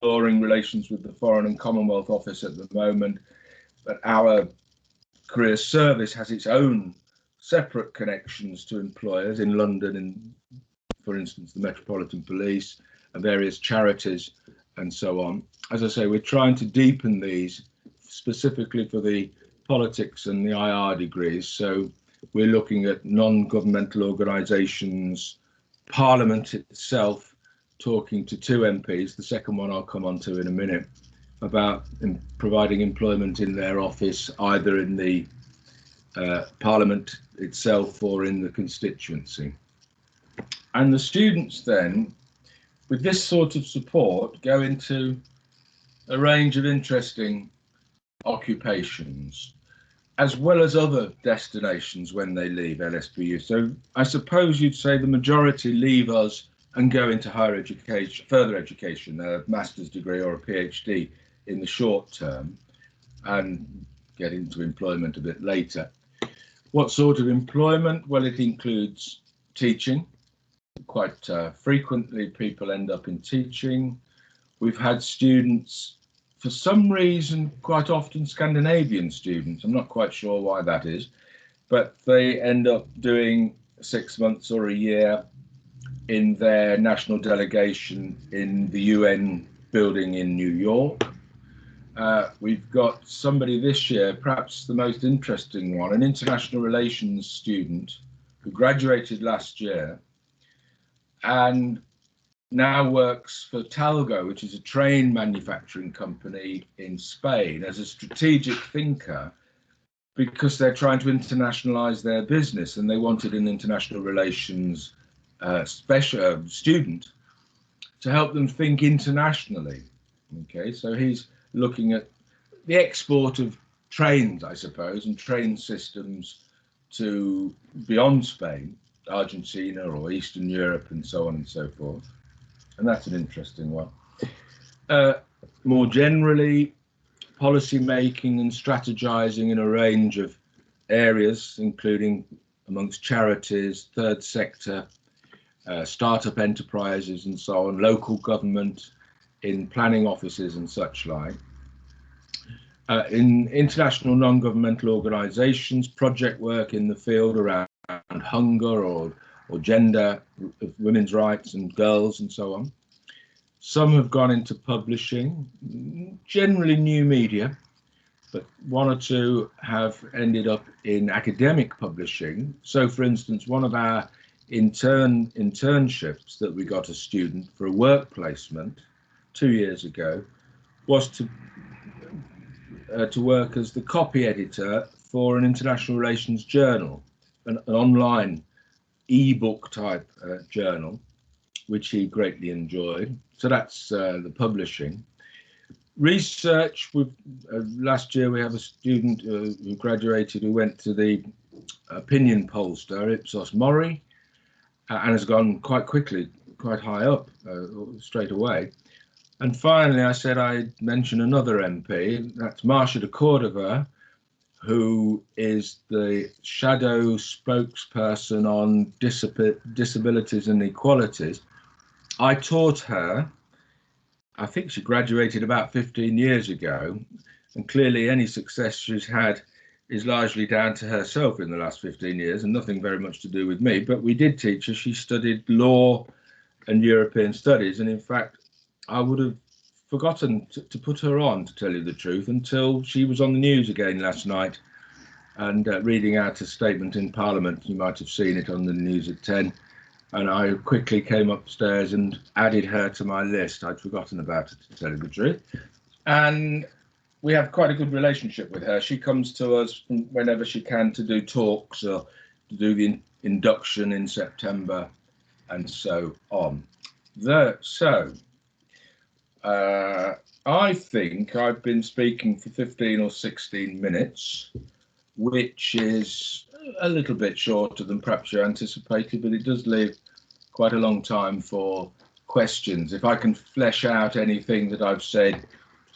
exploring relations with the Foreign and Commonwealth Office at the moment, but our career service has its own separate connections to employers in London, in, for instance, the Metropolitan Police and various charities and so on. As I say, we're trying to deepen these specifically for the politics and the IR degrees. So we're looking at non-governmental organisations, Parliament itself, talking to two MPs, the second one I'll come on to in a minute, about providing employment in their office, either in the Parliament itself or in the constituency. And the students then, with this sort of support, go into a range of interesting occupations, as well as other destinations when they leave LSPU. So I suppose you'd say the majority leave us and go into higher education, further education, a master's degree or a PhD in the short term, and get into employment a bit later. What sort of employment? Well, it includes teaching. Quite frequently people end up in teaching. We've had students, for some reason, quite often Scandinavian students, I'm not quite sure why that is, but they end up doing 6 months or a year in their national delegation in the UN building in New York. We've got somebody this year, perhaps the most interesting one, an international relations student who graduated last year and now works for Talgo, which is a train manufacturing company in Spain, as a strategic thinker, because they're trying to internationalize their business and they wanted an international relations special student to help them think internationally. Okay, so he's looking at the export of trains, I suppose, and train systems to beyond Spain, Argentina or Eastern Europe and so on and so forth. And that's an interesting one. More generally, policy making and strategizing in a range of areas, including amongst charities, third sector, startup enterprises and so on, local government, in planning offices and such like. In international non-governmental organizations, project work in the field around hunger or gender, women's rights and girls and so on. Some have gone into publishing, generally new media, but one or two have ended up in academic publishing. So, for instance, one of our internships that we got a student for a work placement 2 years ago was to work as the copy editor for an international relations journal, an online e-book type journal, which he greatly enjoyed. So that's the publishing. Research, last year we have a student who graduated who went to the opinion pollster, Ipsos Mori, and has gone quite quickly, quite high up straight away. And finally, I said I'd mention another MP, that's Marcia de Cordova, who is the shadow spokesperson on disabilities and equalities. I taught her, I think she graduated about 15 years ago, and clearly any success she's had is largely down to herself in the last 15 years and nothing very much to do with me. But we did teach her. She studied law and European studies, and in fact, I would have forgotten to put her on, to tell you the truth, until she was on the news again last night and reading out a statement in Parliament. You might have seen it on the news at 10. And I quickly came upstairs and added her to my list. I'd forgotten about it, to tell you the truth. And we have quite a good relationship with her. She comes to us whenever she can to do talks or to do the induction in September and so on. I think I've been speaking for 15 or 16 minutes, which is a little bit shorter than perhaps you anticipated, but it does leave quite a long time for questions. If I can flesh out anything that I've said,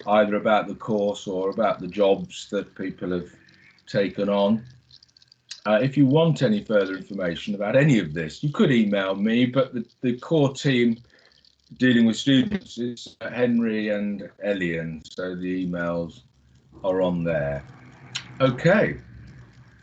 either about the course or about the jobs that people have taken on. If you want any further information about any of this, you could email me, but the core team dealing with students, it's Henry and Elian, so the emails are on there. Okay,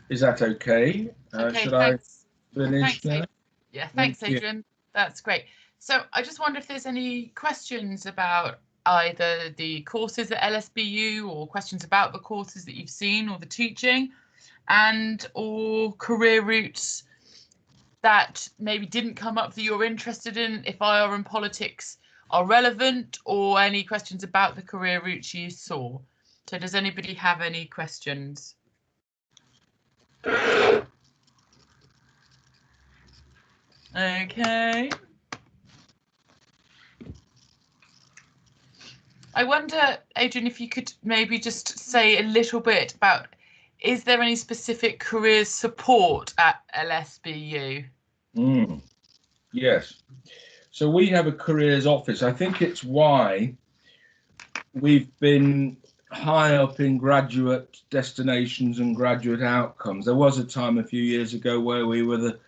is that okay? Okay, Should thanks. I finish Thanks, now? yeah, thanks, Thank you. Adrian. That's great. So I just wonder if there's any questions about either the courses at LSBU or questions about the courses that you've seen or the teaching, and or career routes that maybe didn't come up that you're interested in, if IR and politics are relevant, or any questions about the career routes you saw. So does anybody have any questions? Okay. I wonder, Adrian, if you could maybe just say a little bit about, is there any specific careers support at LSBU? Yes. So we have a careers office. I think it's why we've been high up in graduate destinations and graduate outcomes. There was a time a few years ago where we were the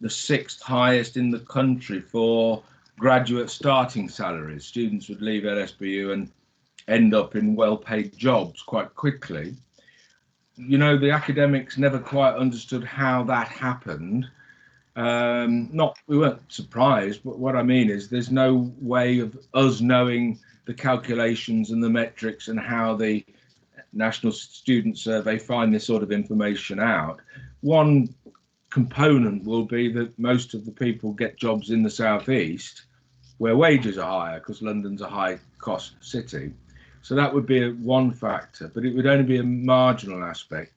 6th highest in the country for graduate starting salaries. Students would leave LSBU and end up in well-paid jobs quite quickly. You know, the academics never quite understood how that happened. We weren't surprised, but what I mean is there's no way of us knowing the calculations and the metrics and how the National Student Survey find this sort of information out. One component will be that most of the people get jobs in the southeast where wages are higher, because London's a high cost city. So that would be one factor, but it would only be a marginal aspect.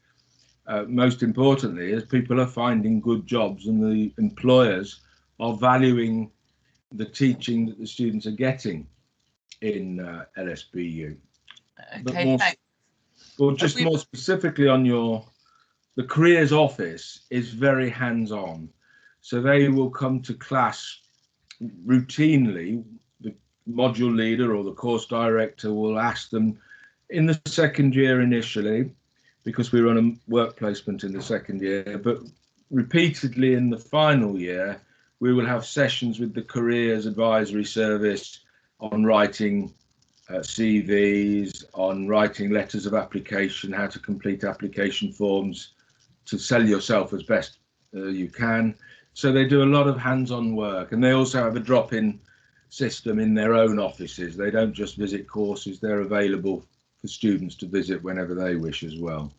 Most importantly, is people are finding good jobs and the employers are valuing the teaching that the students are getting in LSBU. Okay, thanks. But just more specifically on the careers office is very hands-on. So they will come to class routinely. The module leader or the course director will ask them in the second year initially, because we run a work placement in the second year, but repeatedly in the final year, we will have sessions with the careers advisory service on writing CVs, on writing letters of application, how to complete application forms to sell yourself as best you can. So they do a lot of hands-on work, and they also have a drop-in system in their own offices. They don't just visit courses, they're available for students to visit whenever they wish as well.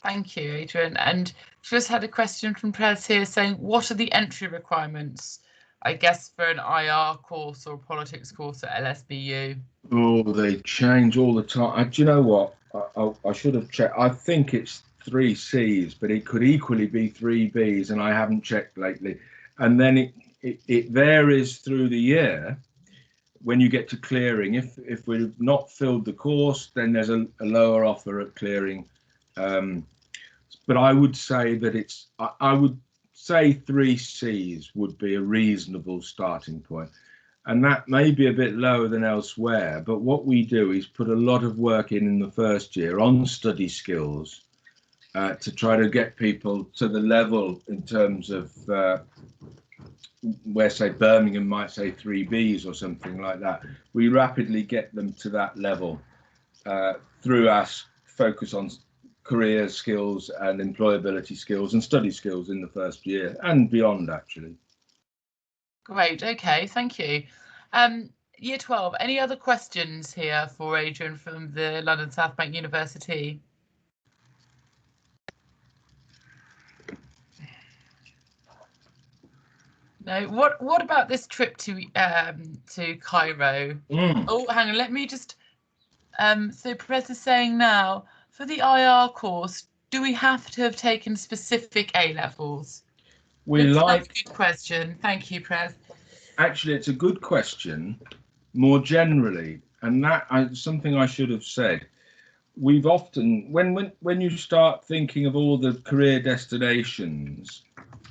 Thank you, Adrian. And just had a question from Prez here saying, what are the entry requirements, I guess, for an IR course or a politics course at LSBU? Oh, they change all the time. Do you know what? I should have checked. I think it's 3 C's, but it could equally be 3 B's, and I haven't checked lately. And then it varies through the year. When you get to clearing, if we've not filled the course, then there's a lower offer at clearing. But I would say that I would say 3 C's would be a reasonable starting point. And that may be a bit lower than elsewhere, but what we do is put a lot of work in the first year on study skills to try to get people to the level in terms of where, say, Birmingham might say 3 B's or something like that. We rapidly get them to that level through our focus on career skills and employability skills and study skills in the first year and beyond, actually. Great, okay, thank you. Year 12, any other questions here for Adrian from the London South Bank University? No. What about this trip to Cairo? Oh, hang on, let me just so Perez is saying now, for the IR course, do we have to have taken specific A levels? That's a good question. Thank you, Perez. Actually, it's a good question more generally, and that something I should have said. We've often, when you start thinking of all the career destinations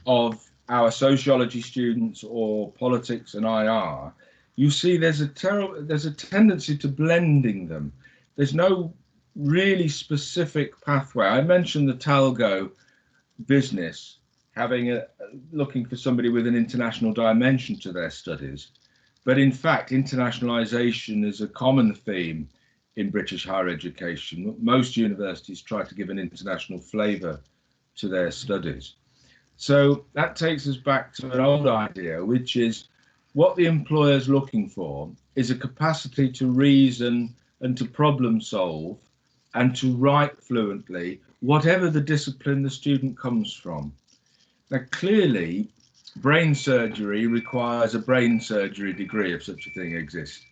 of our sociology students or politics and IR, you see there's a tendency to blending them. There's no really specific pathway. I mentioned the Talgo business having looking for somebody with an international dimension to their studies, But in fact, internationalisation is a common theme in British higher education. Most universities try to give an international flavour to their studies. So that takes us back to an old idea, which is what the employer is looking for is a capacity to reason and to problem solve and to write fluently, whatever the discipline the student comes from. Now, clearly, brain surgery requires a brain surgery degree, if such a thing exists.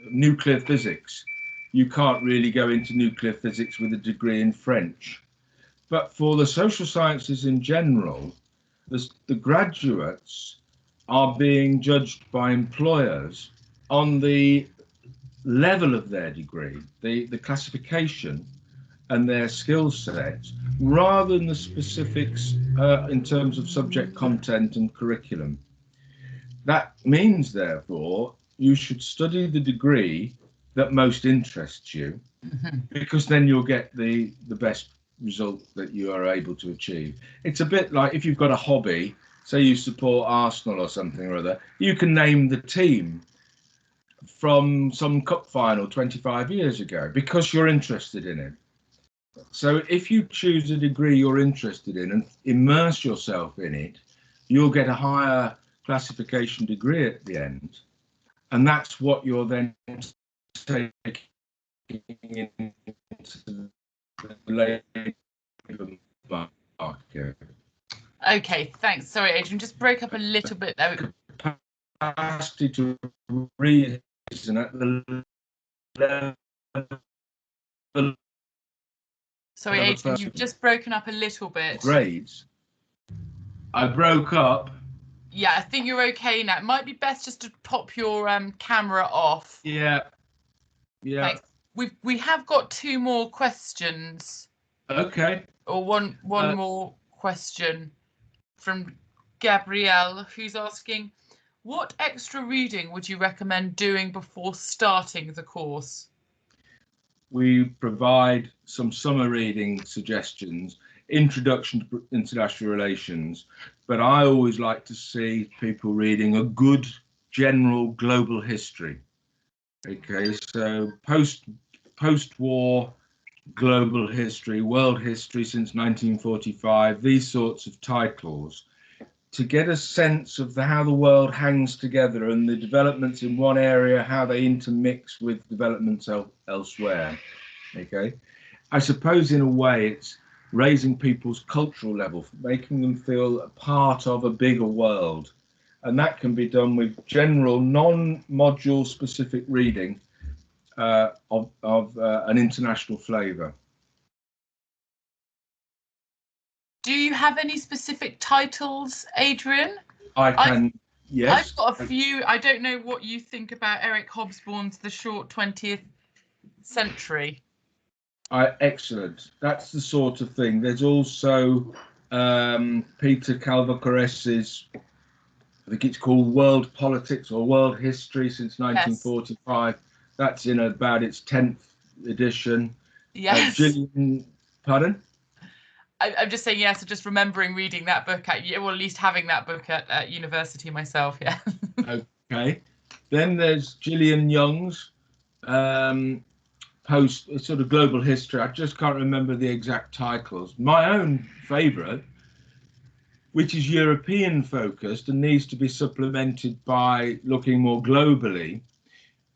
Nuclear physics, you can't really go into nuclear physics with a degree in French. But for the social sciences in general, the graduates are being judged by employers on the level of their degree, the classification and their skill sets, rather than the specifics in terms of subject content and curriculum. That means, therefore, you should study the degree that most interests you, because then you'll get the best result that you are able to achieve. It's a bit like if you've got a hobby, say you support Arsenal or something or other, you can name the team from some cup final 25 years ago because you're interested in it. So if you choose a degree you're interested in and immerse yourself in it, you'll get a higher classification degree at the end. And that's what you're then taking into the labour market. Okay, thanks. Sorry, Adrian, just broke up a little bit there. Capacity to reason at the level. Sorry, Adrian, you've just broken up a little bit. Grades. I broke up. Yeah, I think you're okay now. It might be best just to pop your camera off. Yeah. Yeah. Thanks. We have got two more questions. Okay. Or one more question from Gabrielle, who's asking, what extra reading would you recommend doing before starting the course? We provide some summer reading suggestions, introduction to international relations, but I always like to see people reading a good general global history. Okay, so post-war global history, world history since 1945, these sorts of titles, to get a sense of how the world hangs together and the developments in one area, how they intermix with developments elsewhere. Okay, I suppose in a way it's raising people's cultural level, making them feel a part of a bigger world, and that can be done with general non-module specific reading of an international flavour. Do you have any specific titles, Adrian? I can, yes. I've got a few. I don't know what you think about Eric Hobsbawm's The Short 20th Century. Excellent. That's the sort of thing. There's also Peter Calvacares's, I think it's called World Politics or World History since 1945. Yes. That's in about its 10th edition. Yes. Gillian, pardon? I'm just saying yes, just remembering reading that book at least having that book at university myself. Yeah. Okay. Then there's Gillian Young's post sort of global history. I just can't remember the exact titles. My own favourite, which is European focused and needs to be supplemented by looking more globally.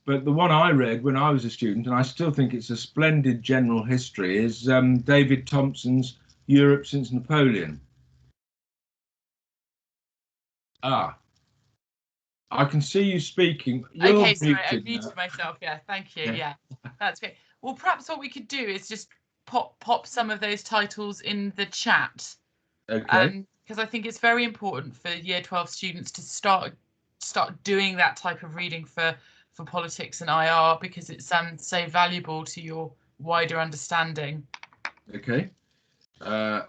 But the one I read when I was a student, and I still think it's a splendid general history, is David Thompson's Europe Since Napoleon. I can see you speaking. You're okay, sorry, I muted myself. Yeah, thank you. Yeah, that's great. Well, perhaps what we could do is just pop some of those titles in the chat. Okay. Because I think it's very important for Year 12 students to start doing that type of reading for politics and IR, because it's so valuable to your wider understanding. Okay. Now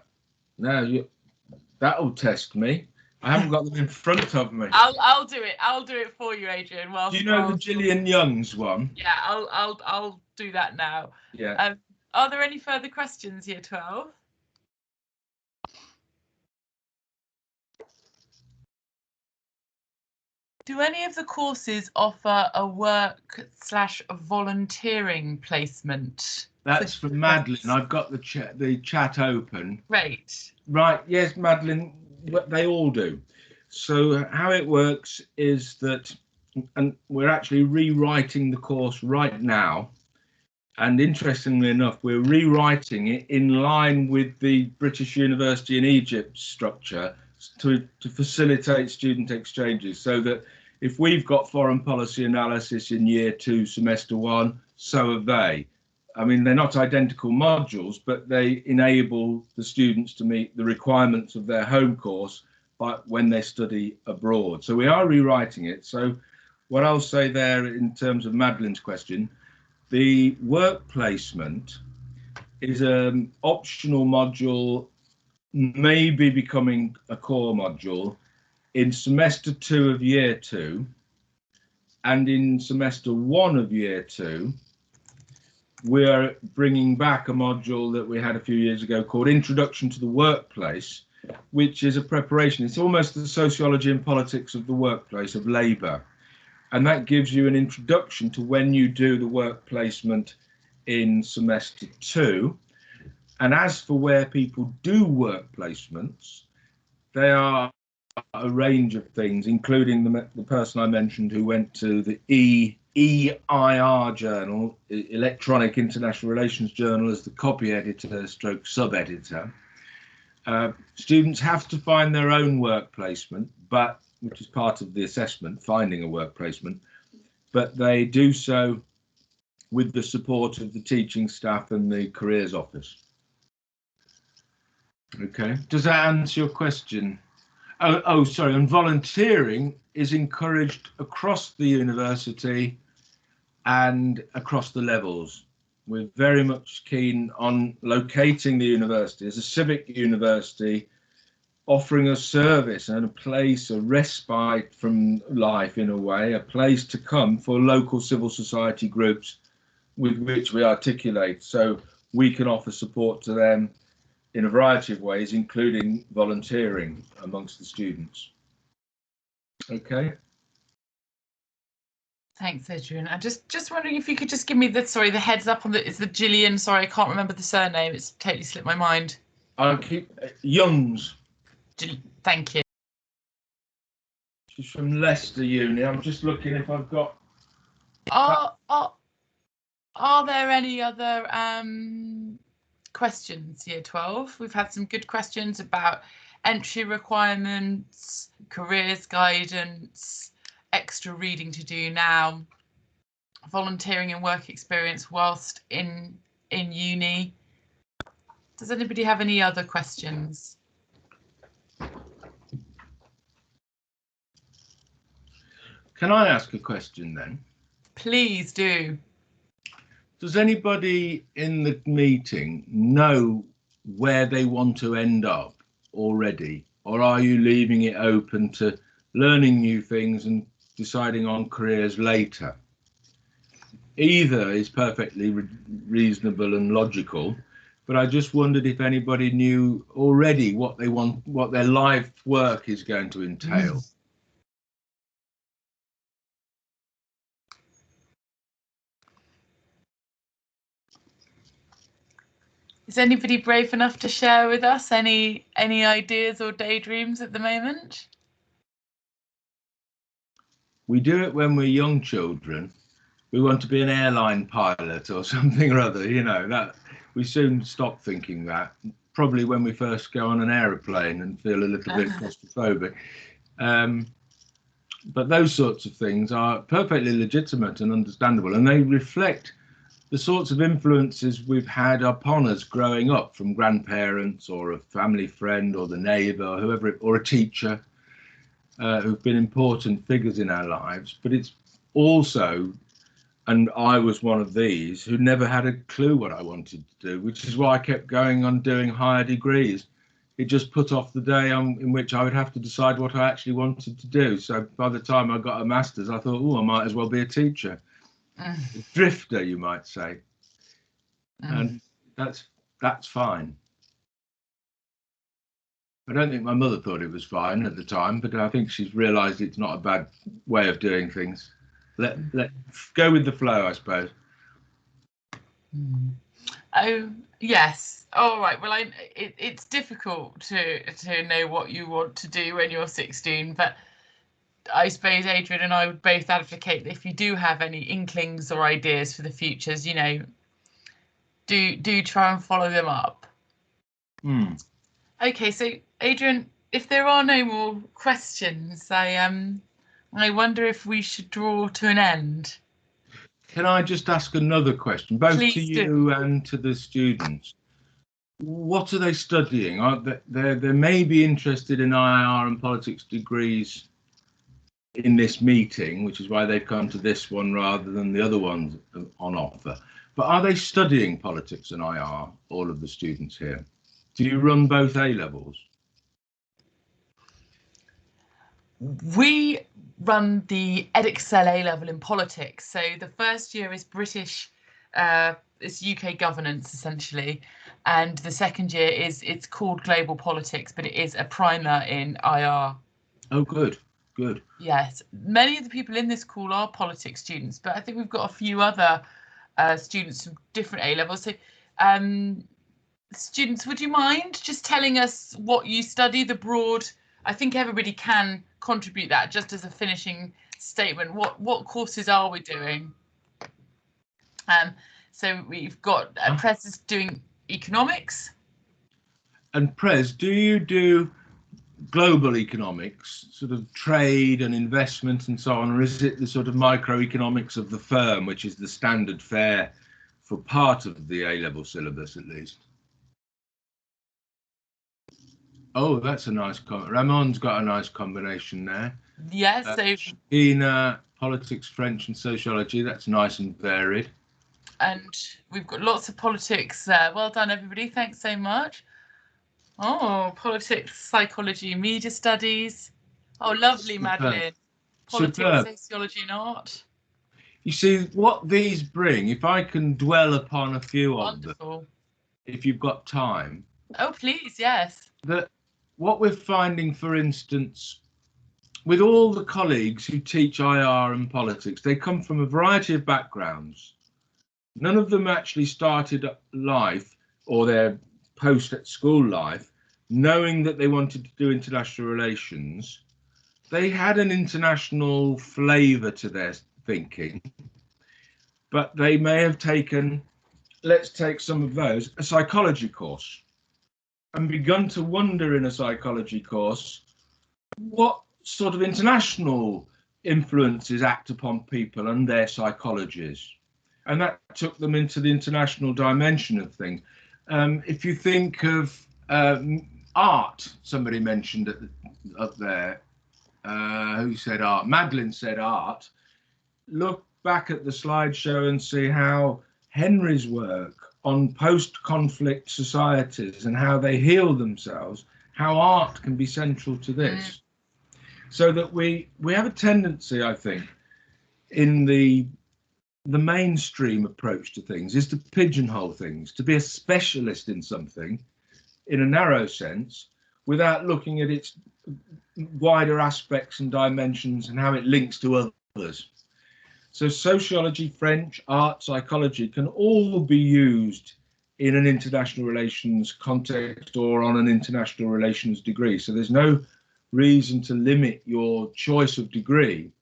that'll test me. I haven't got them in front of me. I'll do it. I'll do it for you, Adrian. Do you know the Gillian Young's one? Yeah, I'll do that now. Yeah. Are there any further questions, Year 12? Do any of the courses offer a work/volunteering placement? That's for Madeline. I've got the chat open. Great. Right, yes, Madeline, they all do. So how it works is that, and we're actually rewriting the course right now. And interestingly enough, we're rewriting it in line with the British University in Egypt structure to facilitate student exchanges, so that if we've got foreign policy analysis in year 2, semester 1, so have they. I mean, they're not identical modules, but they enable the students to meet the requirements of their home course when they study abroad. So we are rewriting it. So what I'll say there in terms of Madeline's question, the work placement is an optional module, maybe becoming a core module in semester 2 of year 2, and in semester 1 of year 2. We're bringing back a module that we had a few years ago called Introduction to the Workplace, which is a preparation. It's almost the sociology and politics of the workplace, of labour. And that gives you an introduction to when you do the work placement in semester 2. And as for where people do work placements, they are a range of things, including the person I mentioned who went to the EIR journal, Electronic International Relations Journal, as the copy editor stroke sub-editor. Students have to find their own work placement, which is part of the assessment, finding a work placement, but they do so with the support of the teaching staff and the careers office. Okay, does that answer your question? Oh, sorry, and volunteering is encouraged across the university and across the levels. We're very much keen on locating the university as a civic university, offering a service and a place, a respite from life in a way, a place to come for local civil society groups with which we articulate, so we can offer support to them in a variety of ways, including volunteering amongst the students. Okay. Thanks, Adrian. I'm just wondering if you could just give me the heads up on it's the Gillian. Sorry, I can't remember the surname. It's totally slipped my mind. I'll keep Youngs. Thank you. She's from Leicester Uni. I'm just looking if I've got. Are there any other questions, year 12? We've had some good questions about entry requirements, careers guidance, extra reading to do now, volunteering and work experience whilst in uni. Does anybody have any other questions? Can I ask a question then? Please do. Does anybody in the meeting know where they want to end up already, or are you leaving it open to learning new things and deciding on careers later? Either is perfectly reasonable and logical, but I just wondered if anybody knew already what they want, what their life work is going to entail. Is anybody brave enough to share with us any ideas or daydreams at the moment? We do it when we're young children. We want to be an airline pilot or something or other, you know, that we soon stop thinking that, probably when we first go on an aeroplane and feel a little bit claustrophobic. But those sorts of things are perfectly legitimate and understandable, and they reflect the sorts of influences we've had upon us growing up from grandparents or a family friend or the neighbour or whoever, or a teacher who've been important figures in our lives. But it's also, and I was one of these, who never had a clue what I wanted to do, which is why I kept going on doing higher degrees. It just put off the day in which I would have to decide what I actually wanted to do. So by the time I got a master's, I thought, oh, I might as well be a teacher. A drifter, you might say. And that's fine. I don't think my mother thought it was fine at the time, but I think she's realised it's not a bad way of doing things. Let go with the flow, I suppose. Oh yes. All right. Well, it's difficult to know what you want to do when you're 16, but I suppose Adrian and I would both advocate that if you do have any inklings or ideas for the futures, you know, do try and follow them up. Okay, so Adrian, if there are no more questions, I wonder if we should draw to an end. Can I just ask another question, both Please to you and to the students? What are they studying? They may be interested in IR and politics degrees in this meeting, which is why they've come to this one rather than the other ones on offer. But are they studying politics and IR, all of the students here? Do you run both A levels? We run the Edexcel A level in politics. So the first year is British, it's UK governance essentially, and the second year it's called global politics, but it is a primer in IR. Oh, good. Good. Yes, many of the people in this call are politics students, but I think we've got a few other students from different A levels. So, students, would you mind just telling us what you study, the broad? I think everybody can contribute that just as a finishing statement. What courses are we doing? So we've got Prez is doing economics. And Prez, do you do global economics, sort of trade and investment and so on, or is it the sort of microeconomics of the firm, which is the standard fare for part of the A-level syllabus at least? Oh, that's a nice comment. Ramon's got a nice combination there. Yes, so in politics, French and sociology, that's nice and varied. And we've got lots of politics. Well done, everybody. Thanks so much. Oh, politics, psychology, media studies. Oh, lovely, Madeline. Politics, Superb. sociology and art. You see, what these bring, if I can dwell upon a few Wonderful. of them, if you've got time. Oh, please, yes. That what we're finding, for instance, with all the colleagues who teach IR and politics, they come from a variety of backgrounds. None of them actually started life or their post-school life knowing that they wanted to do international relations. They had an international flavour to their thinking, but they may have taken, let's take some of those, a psychology course, and begun to wonder in a psychology course what sort of international influences act upon people and their psychologies. And that took them into the international dimension of things. If you think of art, somebody mentioned up there, who said art? Madeline said art. Look back at the slideshow and see how Henry's work on post-conflict societies and how they heal themselves, how art can be central to this. So that we have a tendency, I think, in the mainstream approach to things is to pigeonhole things, to be a specialist in something in a narrow sense without looking at its wider aspects and dimensions and how it links to others. So sociology, French, art, psychology can all be used in an international relations context or on an international relations degree. So there's no reason to limit your choice of degree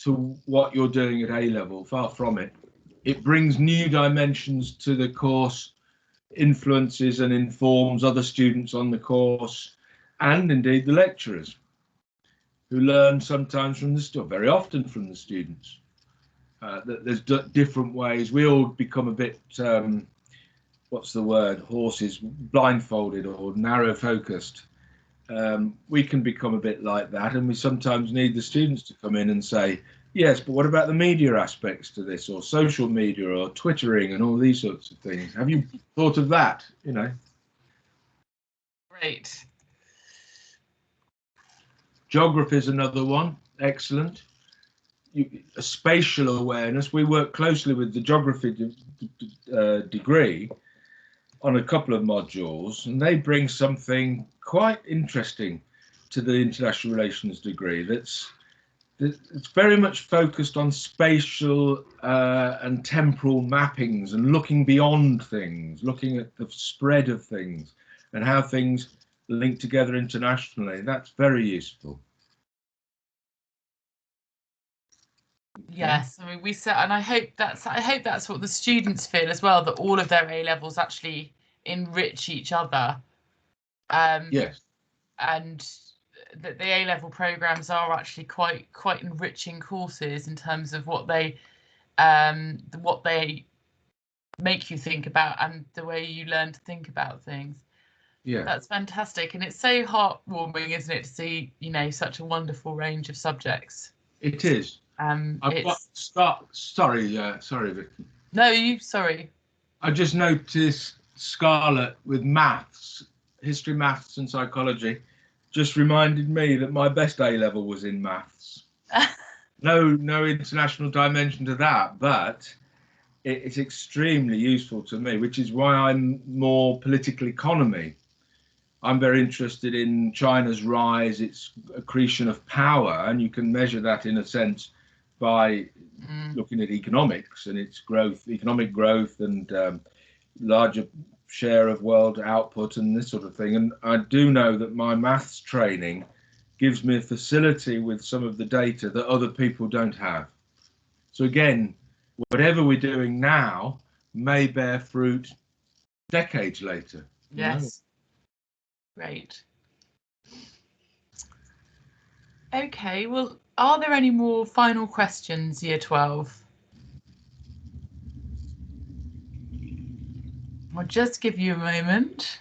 to what you're doing at A level, far from it. It brings new dimensions to the course, influences and informs other students on the course, and indeed the lecturers, who learn sometimes from very often from the students. That there's different ways. We all become a bit, what's the word, horses, blindfolded or narrow focused. We can become a bit like that, and we sometimes need the students to come in and say, yes, but what about the media aspects to this, or social media, or Twittering, and all these sorts of things? Have you thought of that? You know. Great. Geography is another one. Excellent. A spatial awareness. We work closely with the geography degree on a couple of modules, and they bring something quite interesting to the international relations degree. It's very much focused on spatial and temporal mappings and looking beyond things, looking at the spread of things and how things link together internationally. That's very useful. Yes, I mean we said, and I hope that's what the students feel as well, that all of their A levels actually enrich each other. Yes. And that the A level programs are actually quite enriching courses in terms of what they make you think about and the way you learn to think about things. Yeah, that's fantastic, and it's so heartwarming, isn't it, to see, you know, such a wonderful range of subjects. it is. Sorry, Vicky. No, you sorry. I just noticed Scarlett with maths, history, maths, and psychology. Just reminded me that my best A level was in maths. No international dimension to that, but it's extremely useful to me, which is why I'm more political economy. I'm very interested in China's rise, its accretion of power, and you can measure that in a sense by looking at economics and its growth, economic growth, and larger share of world output and this sort of thing. And I do know that my maths training gives me a facility with some of the data that other people don't have. So again, whatever we're doing now may bear fruit decades later. Yes. Great. Okay, well, are there any more final questions, Year 12? I'll just give you a moment.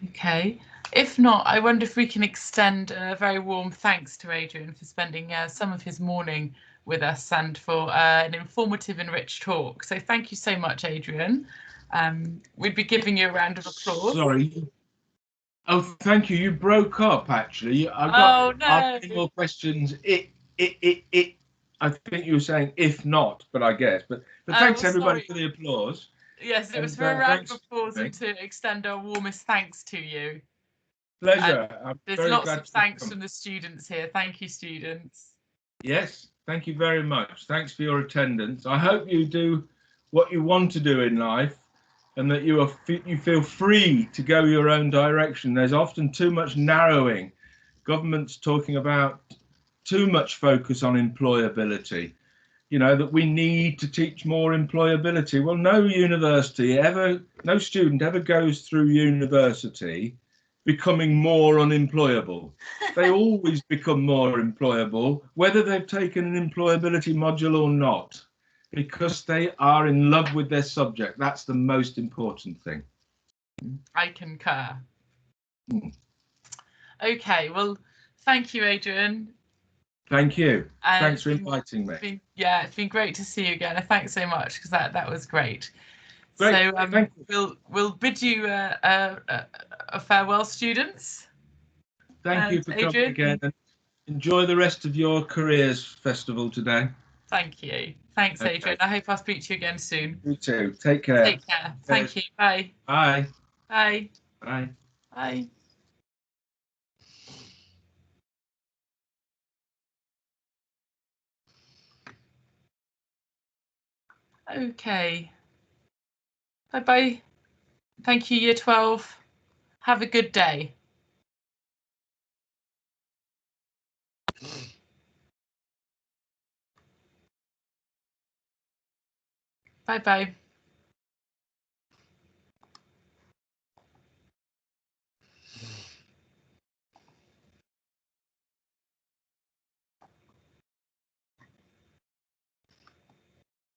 Okay. If not, I wonder if we can extend a very warm thanks to Adrian for spending some of his morning with us and for an informative and rich talk. So thank you so much, Adrian. We'd be giving you a round of applause. Sorry. Oh, thank you. You broke up, actually. Oh, no. I've got more questions. I think you were saying if not, but I guess. But thanks, everybody, for the applause. Yes, it was for a round of applause and to extend our warmest thanks to you. Pleasure. There's lots of thanks from the students here. Thank you, students. Yes, thank you very much. Thanks for your attendance. I hope you do what you want to do in life and that you feel free to go your own direction. There's often too much narrowing. Government's talking about too much focus on employability. You know, that we need to teach more employability. Well, no student ever goes through university becoming more unemployable. They always become more employable, whether they've taken an employability module or not, because they are in love with their subject. That's the most important thing. I concur. Okay, well, thank you, Adrian. Thank you. Thanks for inviting me. It's been great to see you again. Thanks so much, because that was great. Great. So we'll bid you a farewell, students. Thank you for coming again, and enjoy the rest of your careers festival today. Thank you. Thanks, Adrian. I hope I'll speak to you again soon. You too. Take care. Take care. Thank you. Bye. Bye. Bye. Bye. Bye. Okay. Bye-bye. Thank you, Year 12. Have a good day. Bye-bye.